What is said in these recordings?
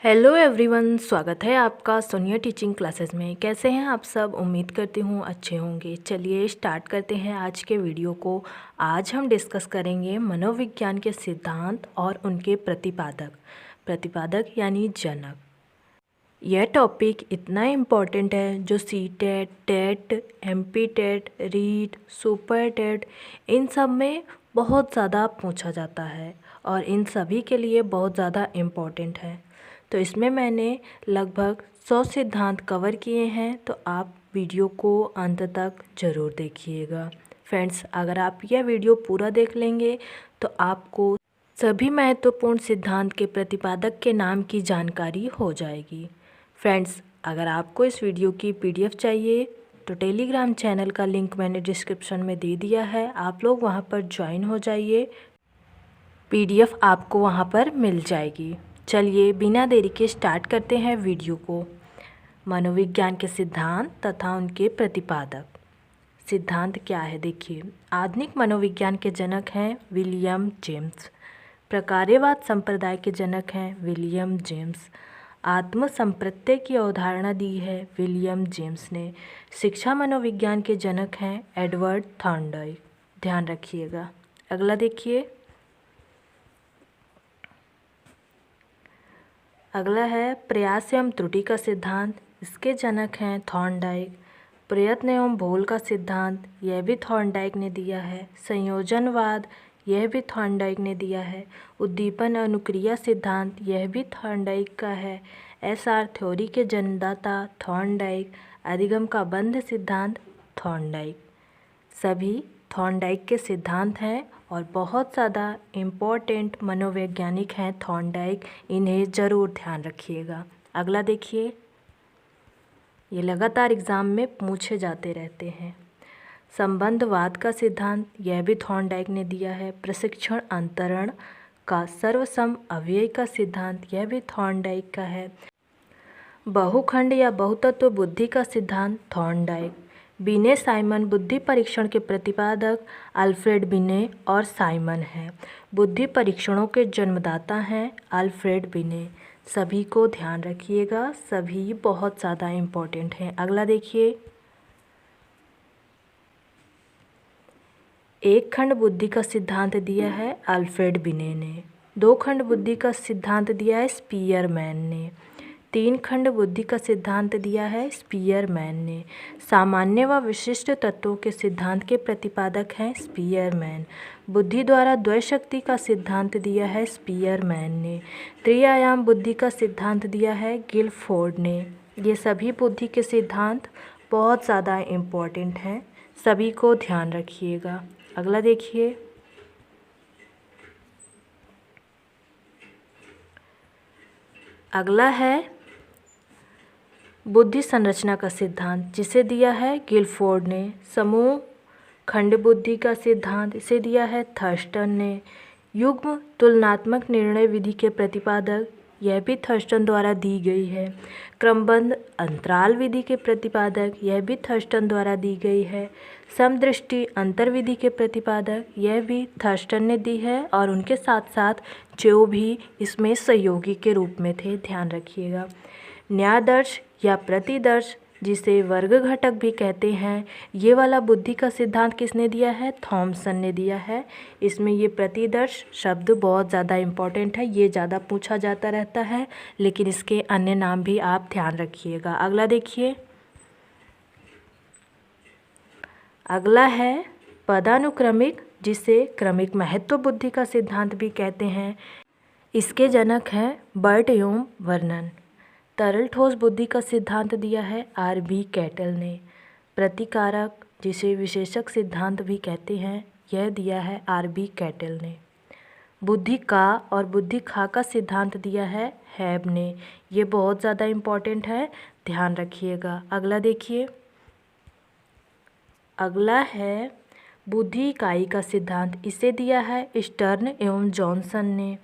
Hello everyone, स्वागत है आपका सोनिया टीचिंग क्लासेस में। कैसे हैं आप सब? उम्मीद करती हूँ अच्छे होंगे। चलिए स्टार्ट करते हैं आज के वीडियो को। आज हम डिस्कस करेंगे मनोविज्ञान के सिद्धांत और उनके प्रतिपादक यानी जनक। यह टॉपिक इतना इम्पॉर्टेंट है जो CTET, TET, MP TET, REET, super TET इन सब में बहुत ज़्यादा पूछा जाता है और इन सभी के लिए बहुत ज़्यादा इम्पॉर्टेंट है। तो इसमें मैंने लगभग 100 सिद्धांत कवर किए हैं, तो आप वीडियो को अंत तक ज़रूर देखिएगा। फ्रेंड्स, अगर आप यह वीडियो पूरा देख लेंगे तो आपको सभी महत्वपूर्ण सिद्धांत के प्रतिपादक के नाम की जानकारी हो जाएगी। फ्रेंड्स, अगर आपको इस वीडियो की पीडीएफ चाहिए तो टेलीग्राम चैनल का लिंक मैंने डिस्क्रिप्शन में दे दिया है, आप लोग वहां पर ज्वाइन हो जाइए। पीडीएफ आपको वहां पर मिल जाएगी। चलिए बिना देरी के स्टार्ट करते हैं वीडियो को। मनोविज्ञान के सिद्धांत तथा उनके प्रतिपादक। सिद्धांत क्या है देखिए। आधुनिक मनोविज्ञान के जनक हैं विलियम जेम्स। प्रकार्यवाद संप्रदाय के जनक हैं विलियम जेम्स। आत्म संप्रत्यय की अवधारणा दी है विलियम जेम्स ने। शिक्षा मनोविज्ञान के जनक हैं एडवर्ड थॉर्नडाइक। ध्यान रखिएगा। अगला देखिए। अगला है प्रयास एवं त्रुटि का सिद्धांत। इसके जनक हैं थॉर्नडाइक। प्रयत्न एवं भूल का सिद्धांत, यह भी थॉर्नडाइक ने दिया है। संयोजनवाद, यह भी थॉर्नडाइक ने दिया है। उद्दीपन अनुक्रिया सिद्धांत, यह भी थॉर्नडाइक का है। एसआर थ्योरी के जन्मदाता थॉर्नडाइक। अधिगम का बंध सिद्धांत थॉर्नडाइक। सभी थॉर्नडाइक के सिद्धांत हैं और बहुत ज़्यादा इम्पोर्टेंट मनोवैज्ञानिक हैं थॉर्नडाइक, इन्हें ज़रूर ध्यान रखिएगा। अगला देखिए। ये लगातार एग्ज़ाम में पूछे जाते रहते हैं। संबंधवाद का सिद्धांत, यह भी थॉर्नडाइक ने दिया है। प्रशिक्षण अंतरण का सर्वसम अव्यय का सिद्धांत, यह भी थॉर्नडाइक का है। बहुखंड या बहुतत्व बुद्धि का सिद्धांत थॉर्नडाइक। बिने साइमन बुद्धि परीक्षण के प्रतिपादक अल्फ्रेड बिने और साइमन हैं। बुद्धि परीक्षणों के जन्मदाता हैं अल्फ्रेड बिने। सभी को ध्यान रखिएगा, सभी बहुत ज़्यादा इम्पोर्टेंट हैं। अगला देखिए। एक खंड बुद्धि का सिद्धांत दिया है अल्फ्रेड बिने ने। दो खंड बुद्धि का सिद्धांत दिया है स्पीयरमैन ने। तीन खंड बुद्धि का सिद्धांत दिया है स्पीयरमैन ने। सामान्य व विशिष्ट तत्वों के सिद्धांत के प्रतिपादक हैं स्पीयरमैन। बुद्धि द्वारा द्वय शक्ति का सिद्धांत दिया है स्पीयरमैन ने। त्रिआयाम बुद्धि का सिद्धांत दिया है गिलफोर्ड ने। ये सभी बुद्धि के सिद्धांत बहुत ज़्यादा इम्पोर्टेंट हैं, सभी को ध्यान रखिएगा। अगला देखिए। अगला है बुद्धि संरचना का सिद्धांत, जिसे दिया है गिलफोर्ड ने। समूह खंड बुद्धि का सिद्धांत, इसे दिया है थर्स्टन ने। युग्म तुलनात्मक निर्णय विधि के प्रतिपादक, यह भी थर्स्टन द्वारा दी गई है। क्रमबद्ध अंतराल विधि के प्रतिपादक, यह भी थर्स्टन द्वारा दी गई है। समदृष्टि अंतर विधि के प्रतिपादक, यह भी थर्स्टन ने दी है और उनके साथ साथ जो भी इसमें सहयोगी के रूप में थे, ध्यान रखिएगा। न्यायादर्श या प्रतिदर्श, जिसे वर्ग घटक भी कहते हैं, ये वाला बुद्धि का सिद्धांत किसने दिया है? थॉमसन ने दिया है। इसमें ये प्रतिदर्श शब्द बहुत ज़्यादा इम्पोर्टेंट है, ये ज़्यादा पूछा जाता रहता है, लेकिन इसके अन्य नाम भी आप ध्यान रखिएगा। अगला देखिए। अगला है पदानुक्रमिक, जिसे क्रमिक महत्व बुद्धि का सिद्धांत भी कहते हैं। इसके जनक हैं बर्ट एवं वर्नन। तरल ठोस बुद्धि का सिद्धांत दिया है आर.बी. कैटल ने। प्रतिकारक, जिसे विशेषक सिद्धांत भी कहते हैं, यह दिया है आर.बी. कैटल ने। बुद्धि का और बुद्धि खा का सिद्धांत दिया है हैब ने। ये बहुत ज़्यादा इम्पोर्टेंट है, ध्यान रखिएगा। अगला देखिए। अगला है बुद्धि इकाई का सिद्धांत, इसे दिया है स्टर्न एवं जॉनसन ने।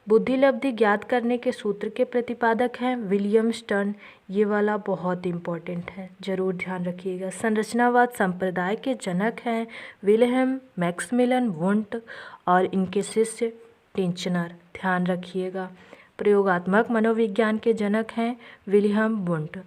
बुद्धिलब्धि ज्ञात करने के सूत्र के प्रतिपादक हैं विलियम स्टर्न। ये वाला बहुत इम्पोर्टेंट है, जरूर ध्यान रखिएगा। संरचनावाद संप्रदाय के जनक हैं विल्हेम मैक्समिलन वुंट और इनके शिष्य टिंचनर, ध्यान रखिएगा। प्रयोगात्मक मनोविज्ञान के जनक हैं विलियम वुंट।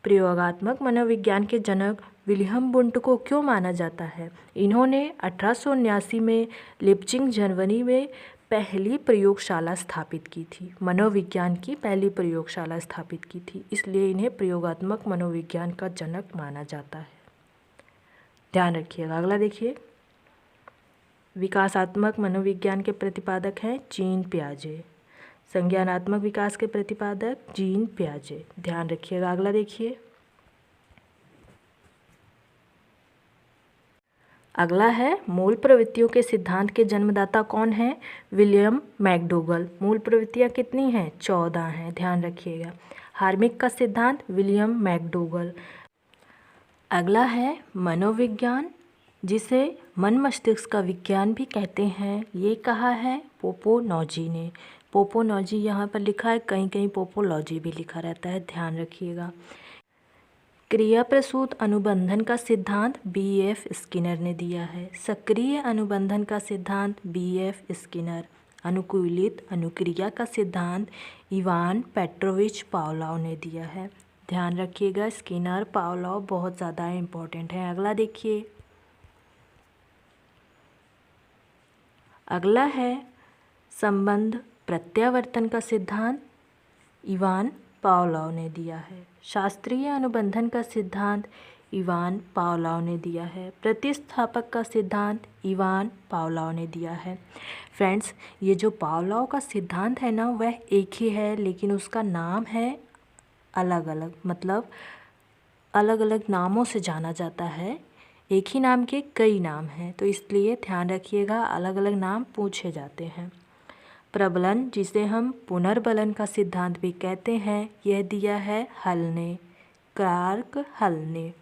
प्रयोगात्मक मनोविज्ञान के जनक विलियम वुंट को क्यों माना जाता है? इन्होंने 1879 में लिप्जिंग जर्मनी में पहली प्रयोगशाला स्थापित की थी। मनोविज्ञान की पहली प्रयोगशाला स्थापित की थी, इसलिए इन्हें प्रयोगात्मक मनोविज्ञान का जनक माना जाता है। ध्यान रखिएगा। अगला देखिए, विकासात्मक मनोविज्ञान के प्रतिपादक हैं जीन पियाजे। संज्ञानात्मक विकास के प्रतिपादक जीन पियाजे। ध्यान रखिएगा। अगला देखिए, अगला है मूल प्रवृत्तियों के सिद्धांत के जन्मदाता कौन है? William McDougall. मूल प्रवृत्तियाँ कितनी हैं? 14 हैं। ध्यान रखिएगा। हार्मिक का सिद्धांत विलियम मैकडूगल। अगला है मनोविज्ञान, जिसे मन मस्तिष्क का विज्ञान भी कहते हैं। ये कहा है पोपोनॉजी ने। पोपोनॉजी यहाँ पर लिखा है, कहीं कहीं पोपोलॉजी भी लिखा रहता है, ध्यान रखिएगा। क्रिया प्रसूत अनुबंधन का सिद्धांत B.F. स्किनर ने दिया है। सक्रिय अनुबंधन का सिद्धांत B.F. स्किनर। अनुकूलित अनुक्रिया का सिद्धांत इवान पेट्रोविच पावलोव ने दिया है। ध्यान रखिएगा, स्किनर पावलोव बहुत ज़्यादा इम्पोर्टेंट है। अगला देखिए, अगला है संबंध प्रत्यावर्तन का सिद्धांत इवान पावलोव ने दिया है। शास्त्रीय अनुबंधन का सिद्धांत इवान पावलोव ने दिया है। प्रतिस्थापक का सिद्धांत इवान पावलोव ने दिया है। फ्रेंड्स, ये जो पावलोव का सिद्धांत है ना, वह एक ही है, लेकिन उसका नाम है अलग अलग, मतलब अलग अलग नामों से जाना जाता है। एक ही नाम के कई नाम हैं, तो इसलिए ध्यान रखिएगा, अलग अलग नाम पूछे जाते हैं। प्रबलन, जिसे हम पुनर्बलन का सिद्धांत भी कहते हैं, यह दिया है हल ने, क्लार्क हल ने।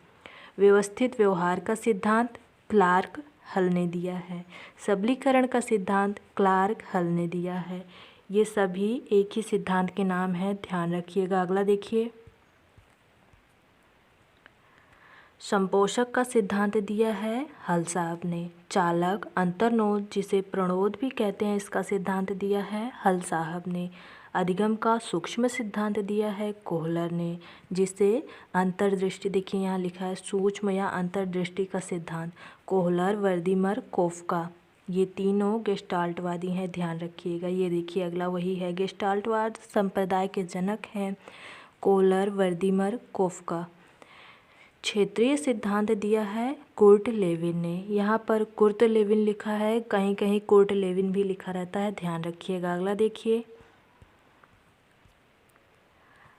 व्यवस्थित व्यवहार का सिद्धांत क्लार्क हल ने दिया है। सबलीकरण का सिद्धांत क्लार्क हल ने दिया है। ये सभी एक ही सिद्धांत के नाम हैं, ध्यान रखिएगा। अगला देखिए, संपोषक का सिद्धांत दिया है हल साहब ने। चालक अंतर्नोद, जिसे प्रणोद भी कहते हैं, इसका सिद्धांत दिया है हल साहब ने। अधिगम का सूक्ष्म सिद्धांत दिया है कोहलर ने, जिसे अंतर्दृष्टि, देखिए यहाँ लिखा है सूक्ष्म या अंतर्दृष्टि का सिद्धांत, कोहलर, वर्दीमर, कोफका, ये तीनों गेस्टाल्टवादी हैं, ध्यान रखिएगा। ये देखिए अगला वही है, गेस्टाल्टवाद संप्रदाय के जनक हैं कोहलर, वर्दीमर, कोफका। क्षेत्रीय सिद्धांत दिया है कुर्ट लेविन ने। यहाँ पर कुर्ट लेविन लिखा है, कहीं कहीं कुर्ट लेविन भी लिखा रहता है, ध्यान रखिएगा। अगला देखिए,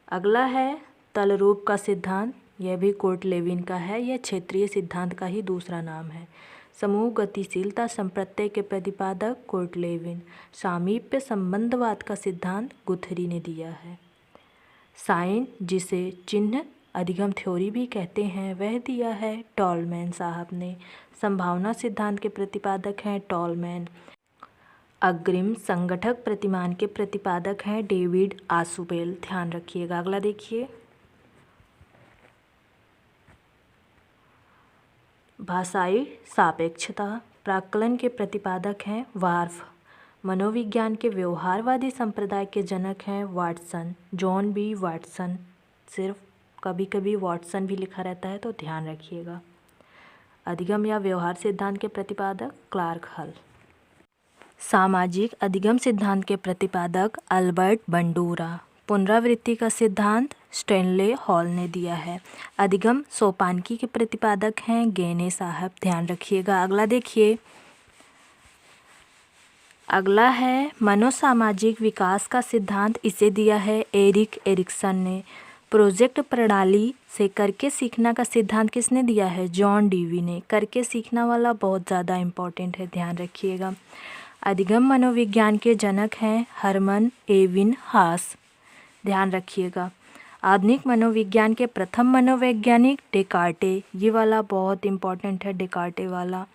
अगला है तलरूप का सिद्धांत, यह भी कुर्ट लेविन का है। यह क्षेत्रीय सिद्धांत का ही दूसरा नाम है। समूह गतिशीलता संप्रत्यय के प्रतिपादक कुर्ट लेविन। सामीप्य संबंधवाद का सिद्धांत गुथरी ने दिया है। साइन, जिसे चिन्ह अधिगम थ्योरी भी कहते हैं, वह दिया है टॉलमैन साहब ने। संभावना सिद्धांत के प्रतिपादक हैं टॉलमैन। अग्रिम संगठक प्रतिमान के प्रतिपादक हैं डेविड आसुबेल, ध्यान रखिएगा। अगला देखिए, भाषाई सापेक्षता प्राक्कलन के प्रतिपादक हैं वार्फ। मनोविज्ञान के व्यवहारवादी संप्रदाय के जनक हैं वाटसन, जॉन बी वाटसन। सिर्फ कभी कभी वाटसन भी लिखा रहता है, तो ध्यान रखिएगा। अधिगम या व्यवहार सिद्धांत के प्रतिपादक क्लार्क हल। सामाजिक अधिगम सिद्धांत के प्रतिपादक अल्बर्ट बंडूरा। पुनरावृत्ति का सिद्धांत स्टैनले हॉल ने दिया है। अधिगम सोपानकी के प्रतिपादक हैं गेने साहब, ध्यान रखिएगा। अगला देखिए, अगला है मनोसामाजिक विकास का सिद्धांत, इसे दिया है एरिक एरिक्सन ने। प्रोजेक्ट प्रणाली से करके सीखना का सिद्धांत किसने दिया है? जॉन डीवी ने। करके सीखना वाला बहुत ज़्यादा इम्पोर्टेंट है, ध्यान रखिएगा। अधिगम मनोविज्ञान के जनक हैं हरमन एविन हास, ध्यान रखिएगा। आधुनिक मनोविज्ञान के प्रथम मनोवैज्ञानिक डेकार्टे, ये वाला बहुत इम्पोर्टेंट है, डेकार्टे वाला।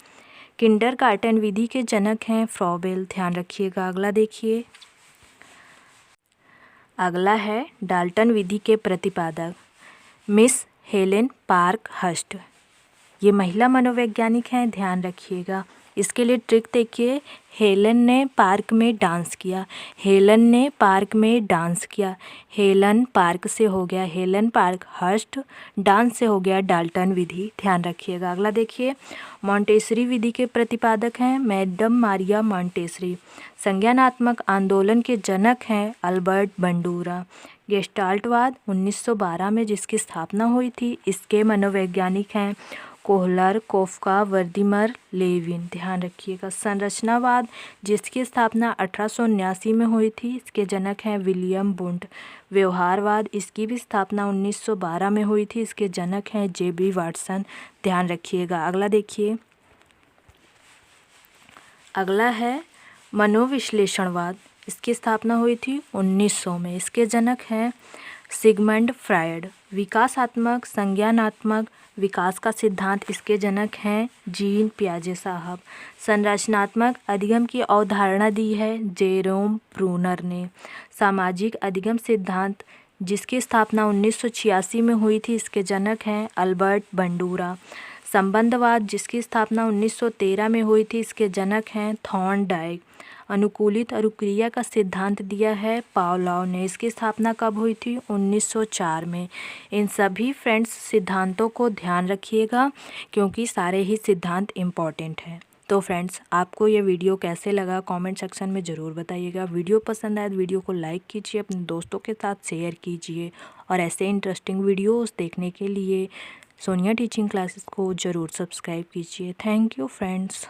किंडरगार्टन विधि के जनक हैं फ्रॉबेल, ध्यान रखिएगा। अगला देखिए, अगला है डाल्टन विधि के प्रतिपादक मिस हेलेन पार्क हस्ट। ये महिला मनोवैज्ञानिक हैं, ध्यान रखिएगा। इसके लिए ट्रिक देखिए, हेलन ने पार्क में डांस किया, हेलन ने पार्क में डांस किया, हेलन पार्क से हो गया हेलन पार्क हर्स्ट, डांस से हो गया डाल्टन विधि। ध्यान रखिएगा। अगला देखिए, मॉन्टेसरी विधि के प्रतिपादक हैं मैडम मारिया मॉन्टेसरी। संज्ञानात्मक आंदोलन के जनक हैं अल्बर्ट बंडूरा। गेस्टाल्टवाद 1912 में जिसकी स्थापना हुई थी, इसके मनोवैज्ञानिक हैं कोहलर, कोफका, वर्दीमर, लेविन। ध्यान रखिएगा। संरचनावाद जिसकी स्थापना 1879 में हुई थी, इसके जनक हैं विलियम बुंड। व्यवहारवाद इसकी भी स्थापना 1912 में हुई थी, इसके जनक हैं जेबी वाटसन। ध्यान रखिएगा। अगला देखिए, अगला है मनोविश्लेषणवाद। इसकी स्थापना हुई थी 1900 में, इसके जनक हैं सिगमंड फ्रायड। विकासात्मक संज्ञानात्मक विकास का सिद्धांत, इसके जनक हैं जीन पियाजे साहब। संरचनात्मक अधिगम की अवधारणा दी है जेरोम ब्रूनर ने। सामाजिक अधिगम सिद्धांत जिसकी स्थापना 1986 में हुई थी, इसके जनक हैं अल्बर्ट बंडूरा। संबंधवाद जिसकी स्थापना 1913 में हुई थी, इसके जनक हैं थॉर्नडाइक। अनुकूलित अनुक्रिया का सिद्धांत दिया है पावलोव ने। इसकी स्थापना कब हुई थी? 1904 में। इन सभी फ्रेंड्स सिद्धांतों को ध्यान रखिएगा क्योंकि सारे ही सिद्धांत इम्पॉर्टेंट हैं। तो फ्रेंड्स, आपको ये वीडियो कैसे लगा कमेंट सेक्शन में ज़रूर बताइएगा। वीडियो पसंद आए तो वीडियो को लाइक कीजिए, अपने दोस्तों के साथ शेयर कीजिए और ऐसे इंटरेस्टिंग वीडियोस देखने के लिए सोनिया टीचिंग क्लासेस को ज़रूर सब्सक्राइब कीजिए। Thank you friends.